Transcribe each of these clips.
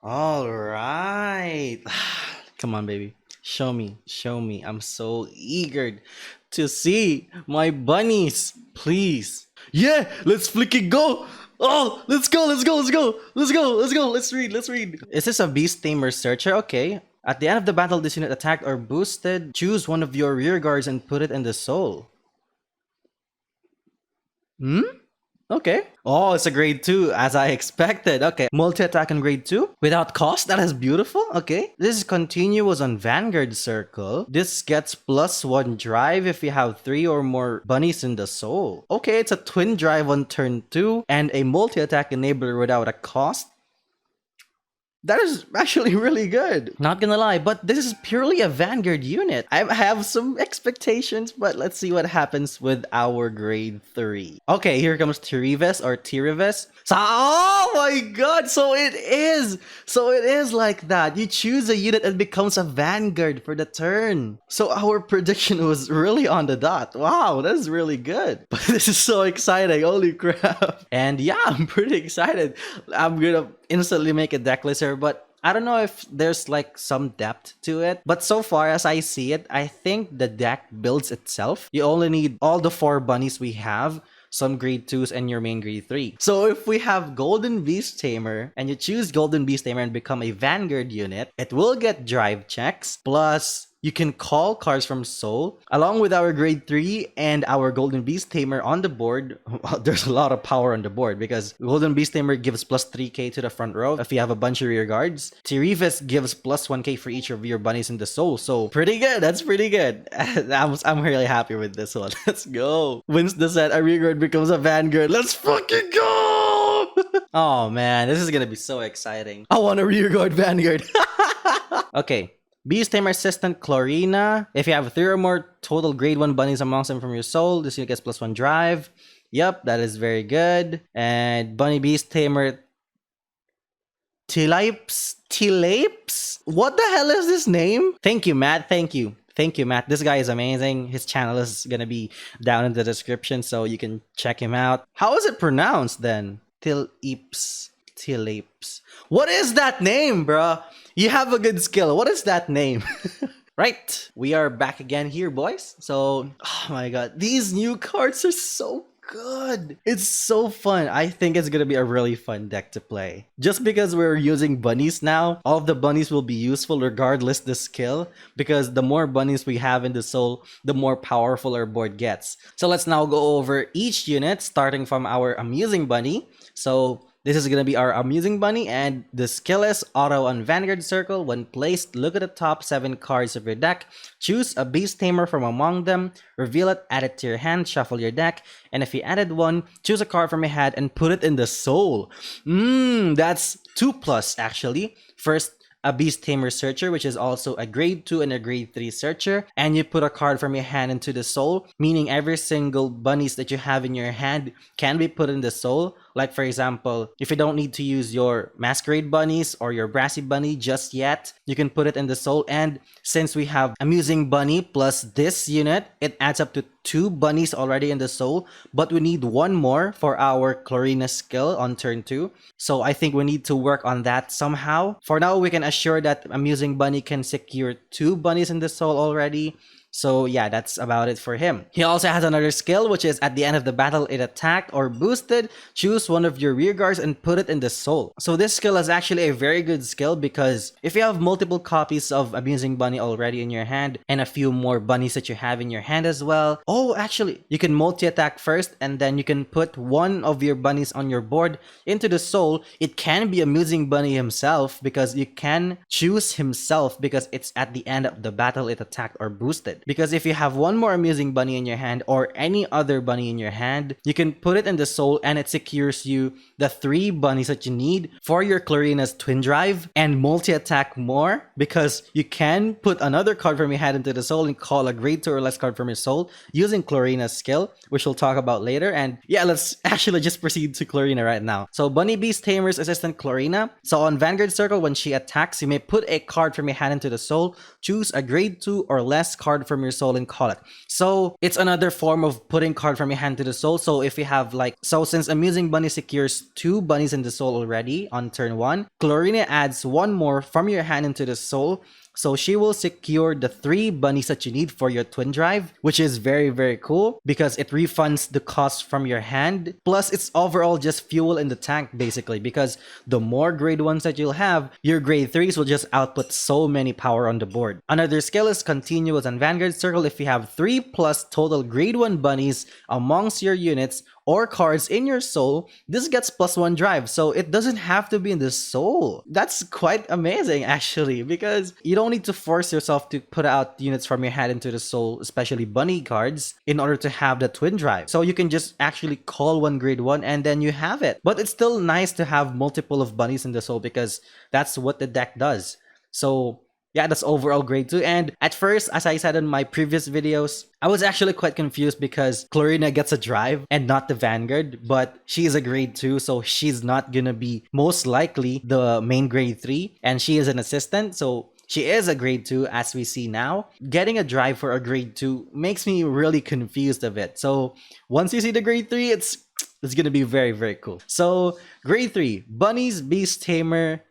All right. Come on, baby. Show me. Show me. I'm so eager to see my bunnies. Please. Yeah, let's flick it go. Oh, let's go. Let's go. Let's go. Let's go. Let's go. Let's read. Let's read. Is this a beast tamer searcher? Okay. At the end of the battle, this unit attacked or boosted. Choose one of your rear guards and put it in the soul. Hmm? Okay. Oh, it's a grade 2, as I expected. Okay. Multi-attack in grade 2? Without cost? That is beautiful. Okay. This is continuous on Vanguard Circle. This gets +1 drive if you have 3 or more bunnies in the soul. Okay, it's a twin drive on turn 2 and a multi-attack enabler without a cost. That is actually really good. Not gonna lie, but this is purely a Vanguard unit. I have some expectations, but let's see what happens with our grade 3. Okay, here comes Tirives or Tirives. So, oh my god, so it is! So it is like that. You choose a unit and becomes a Vanguard for the turn. So our prediction was really on the dot. Wow, that is really good. But this is so exciting, holy crap. And yeah, I'm pretty excited. I'm gonna instantly make a deck list here, but I don't know if there's like some depth to it. But so far as I see it, I think the deck builds itself. You only need all the 4 bunnies we have, some grade 2s and your main grade 3. So if we have Golden Beast Tamer and you choose Golden Beast Tamer and become a Vanguard unit, it will get drive checks plus you can call cards from Soul along with our grade 3 and our Golden Beast Tamer on the board. Well, there's a lot of power on the board because Golden Beast Tamer gives plus 3k to the front row if you have a bunch of rear guards. Tirives gives plus 1k for each of your bunnies in the Soul. So pretty good. That's pretty good. I'm really happy with this one. Let's go. Wins the set, a rear guard becomes a Vanguard. Let's fucking go! Oh man, this is gonna be so exciting. I want a rear guard Vanguard. Okay. Beast Tamer Assistant Chlorina. If you have 3 or more total grade 1 bunnies amongst them from your soul, this unit gets +1 drive. Yep, that is very good. And Bunny Beast Tamer Tilapes? What the hell is this name? Thank you, Matt. Thank you. Thank you, Matt. This guy is amazing. His channel is gonna be down in the description so you can check him out. How is it pronounced then? Tilapes. What is that name, bruh? You have a good skill. What is that name? Right, we are back again here, boys. So, oh my god, these new cards are so good. It's so fun. I think it's gonna be a really fun deck to play. Just because we're using bunnies now, all of the bunnies will be useful regardless the skill, because the more bunnies we have in the soul, the more powerful our board gets. So let's now go over each unit, starting from our amusing bunny. So this is going to be our amusing bunny, and the skill is auto on Vanguard Circle. When placed, look at the top 7 cards of your deck, choose a Beast Tamer from among them, reveal it, add it to your hand, shuffle your deck, and if you added one, choose a card from your hand and put it in the soul. That's 2+ actually. First, a Beast Tamer Searcher, which is also a grade 2 and a grade 3 searcher, and you put a card from your hand into the soul, meaning every single bunnies that you have in your hand can be put in the soul. Like for example, if you don't need to use your Masquerade bunnies or your Brassy bunny just yet, you can put it in the soul. And since we have Amusing Bunny plus this unit, it adds up to 2 bunnies already in the soul, but we need 1 more for our Chlorina skill on turn 2. So I think we need to work on that somehow. For now, we can assure that Amusing Bunny can secure 2 bunnies in the soul already. So yeah, that's about it for him. He also has another skill, which is at the end of the battle, it attacked or boosted. Choose one of your rear guards and put it in the soul. So this skill is actually a very good skill because if you have multiple copies of Amusing Bunny already in your hand and a few more bunnies that you have in your hand as well. Oh, actually, you can multi-attack first and then you can put one of your bunnies on your board into the soul. It can be Amusing Bunny himself because you can choose himself because it's at the end of the battle it attacked or boosted. Because if you have one more Amusing Bunny in your hand or any other bunny in your hand, you can put it in the soul and it secures you the 3 bunnies that you need for your Chlorina's twin drive and multi-attack more, because you can put another card from your hand into the soul and call a grade 2 or less card from your soul using Chlorina's skill, which we'll talk about later. And yeah, let's actually just proceed to Chlorina right now. So Bunny Beast Tamer's assistant Chlorina. So on Vanguard Circle, when she attacks, you may put a card from your hand into the soul, choose a grade 2 or less card card from your soul and call it. So it's another form of putting card from your hand to the soul. So if you have since Amusing Bunny secures 2 bunnies in the soul already on turn 1, Chlorina adds 1 more from your hand into the soul. So she will secure the 3 bunnies that you need for your twin drive, which is very, very cool because it refunds the cost from your hand. Plus, it's overall just fuel in the tank, basically, because the more grade 1s that you'll have, your grade 3s will just output so many power on the board. Another skill is Continuous on Vanguard Circle. If you have 3 plus total grade 1 bunnies amongst your units or cards in your soul, this gets +1 drive, so it doesn't have to be in the soul. That's quite amazing, actually, because you don't need to force yourself to put out units from your hand into the soul, especially bunny cards, in order to have the twin drive. So you can just actually call one grade 1 and then you have it. But it's still nice to have multiple of bunnies in the soul because that's what the deck does. So yeah, that's overall grade 2. And at first, as I said in my previous videos, I was actually quite confused because Chlorina gets a drive and not the Vanguard, but she is a grade 2, so she's not gonna be most likely the main grade 3, and she is an assistant, so she is a grade 2 as we see now. Getting a drive for a grade 2 makes me really confused a bit. So once you see the grade 3, it's gonna be very, very cool. So grade 3, Bunnies, Beast Tamer,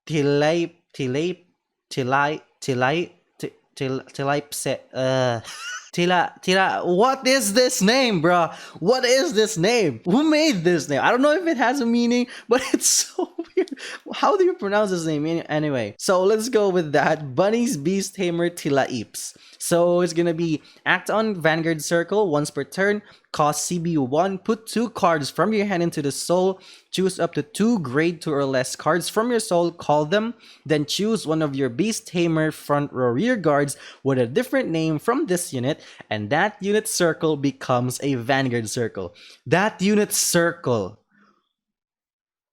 what is this name, bro? What is this name? Who made this name? I don't know if it has a meaning, but it's so weird. How do you pronounce this name anyway? So let's go with that. Bunnies, Beast Tamer, Tilaips. So it's gonna be act on Vanguard Circle once per turn, cost CBU 1, put 2 cards from your hand into the soul, choose up to 2 grade 2 or less cards from your soul, call them, then choose one of your Beast Tamer front row rear guards with a different name from this unit, and that unit circle becomes a Vanguard Circle. That unit circle,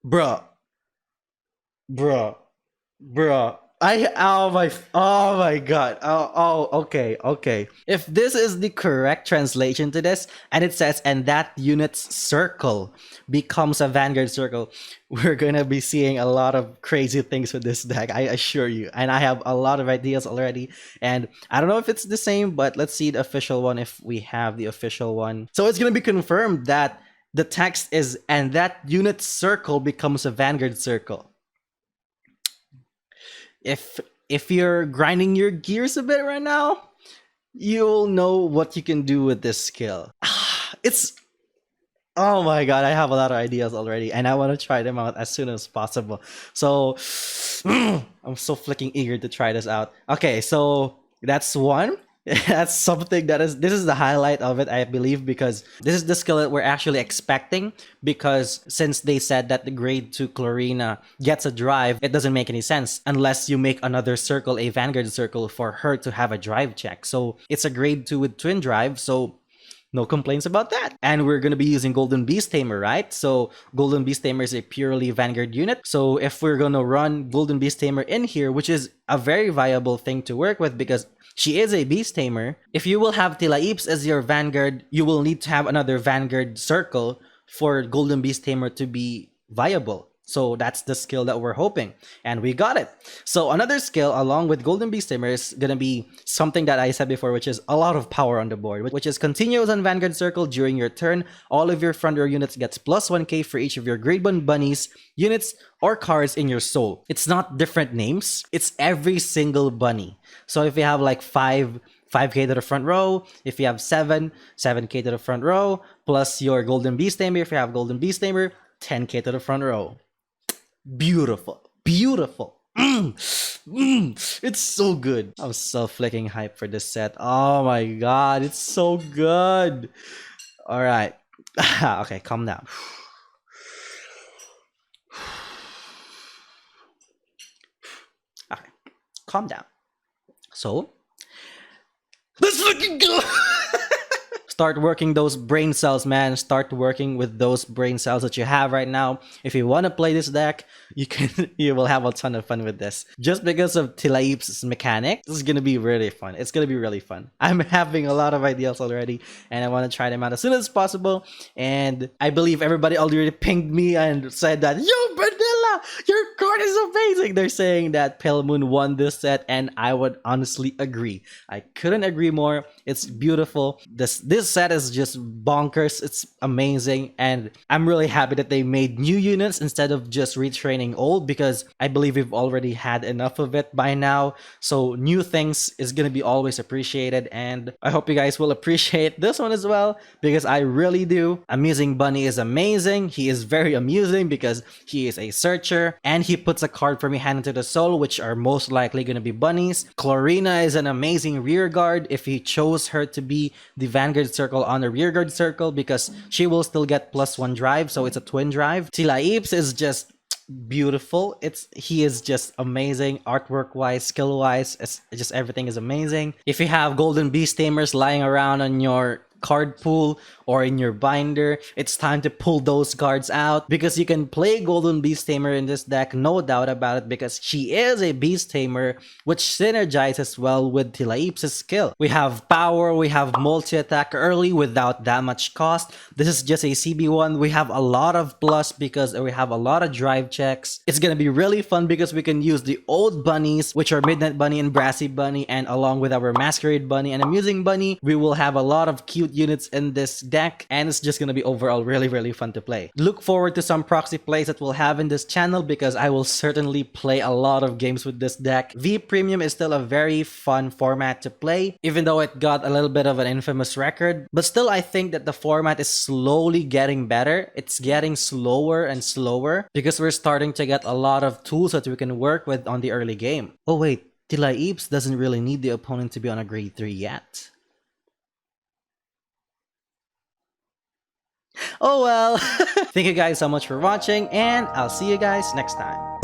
bruh. Oh my god. Okay. If this is the correct translation to this, and it says, and that unit's circle becomes a Vanguard Circle, we're gonna be seeing a lot of crazy things with this deck, I assure you. And I have a lot of ideas already, and I don't know if it's the same, but let's see the official one if we have the official one. So it's gonna be confirmed that the text is, and that unit circle becomes a Vanguard Circle. If you're grinding your gears a bit right now, you'll know what you can do with this skill. Oh my god, I have a lot of ideas already, and I want to try them out as soon as possible. So I'm so flicking eager to try this out. Okay, so that's one. That's something this is the highlight of it, I believe, because this is the skill that we're actually expecting, because since they said that the grade 2 Chlorina gets a drive, it doesn't make any sense unless you make another circle a Vanguard Circle for her to have a drive check. So it's a grade 2 with twin drive, so no complaints about that. And we're going to be using Golden Beast Tamer, right? So Golden Beast Tamer is a purely Vanguard unit. So if we're going to run Golden Beast Tamer in here, which is a very viable thing to work with because she is a Beast Tamer, if you will have Tilaips as your Vanguard, you will need to have another Vanguard Circle for Golden Beast Tamer to be viable. So that's the skill that we're hoping, and we got it. So another skill along with Golden Beast Tamer is gonna be something that I said before, which is a lot of power on the board, which is Continuous on Vanguard Circle. During your turn, all of your front row units gets +1k for each of your grade 1 bunnies, units, or cards in your soul. It's not different names, it's every single bunny. So if you have like 5k to the front row, if you have 7k to the front row, plus your Golden Beast Tamer, if you have Golden Beast Tamer, 10k to the front row. Beautiful. It's so good. I'm so flicking hype for this set. Oh my god, it's so good. All right. Okay, calm down. Okay, calm down. So let's fucking go. Start working those brain cells, man. Start working with those brain cells that you have right now. If you want to play this deck, you will have a ton of fun with this. Just because of Tilaips' mechanic, this is gonna be really fun. It's gonna be really fun. I'm having a lot of ideas already, and I want to try them out as soon as possible. And I believe everybody already pinged me and said that, yo, Bernella, your card art is amazing. They're saying that Pale Moon won this set, and I would honestly agree. I couldn't agree more. It's beautiful. This set is just bonkers. It's amazing, and I'm really happy that they made new units instead of just retraining old, because I believe we've already had enough of it by now. So new things is gonna be always appreciated, and I hope you guys will appreciate this one as well, because I really do. Amusing Bunny is amazing. He is very amusing because he is a searcher, and he puts a card from your hand into the soul, which are most likely gonna be bunnies. Chlorina is an amazing rear guard if he chose her to be the Vanguard Circle on the rear guard circle, because she will still get +1 drive, so it's a twin drive. Tila Eeps is just beautiful. He is just amazing, artwork wise, skill wise. It's just everything is amazing. If you have Golden Beast Tamers lying around on your card pool or in your binder, it's time to pull those cards out, because you can play Golden Beast Tamer in this deck, no doubt about it, because she is a Beast Tamer, which synergizes well with Tila Eeps' skill. We have power, we have multi-attack early without that much cost. This is just a CB1. We have a lot of plus because we have a lot of drive checks. It's gonna be really fun because we can use the old bunnies, which are Midnight Bunny and Brassy Bunny, and along with our Masquerade Bunny and Amusing Bunny, we will have a lot of cute units in this deck, and it's just gonna be overall really fun to play. Look forward to some proxy plays that we'll have in this channel, because I will certainly play a lot of games with this deck. V Premium is still a very fun format to play, even though it got a little bit of an infamous record, but still I think that the format is slowly getting better. It's getting slower and slower because we're starting to get a lot of tools that we can work with on the early game. Oh wait, Tila Eeps doesn't really need the opponent to be on a grade 3 yet. Oh well. Thank you guys so much for watching, and I'll see you guys next time.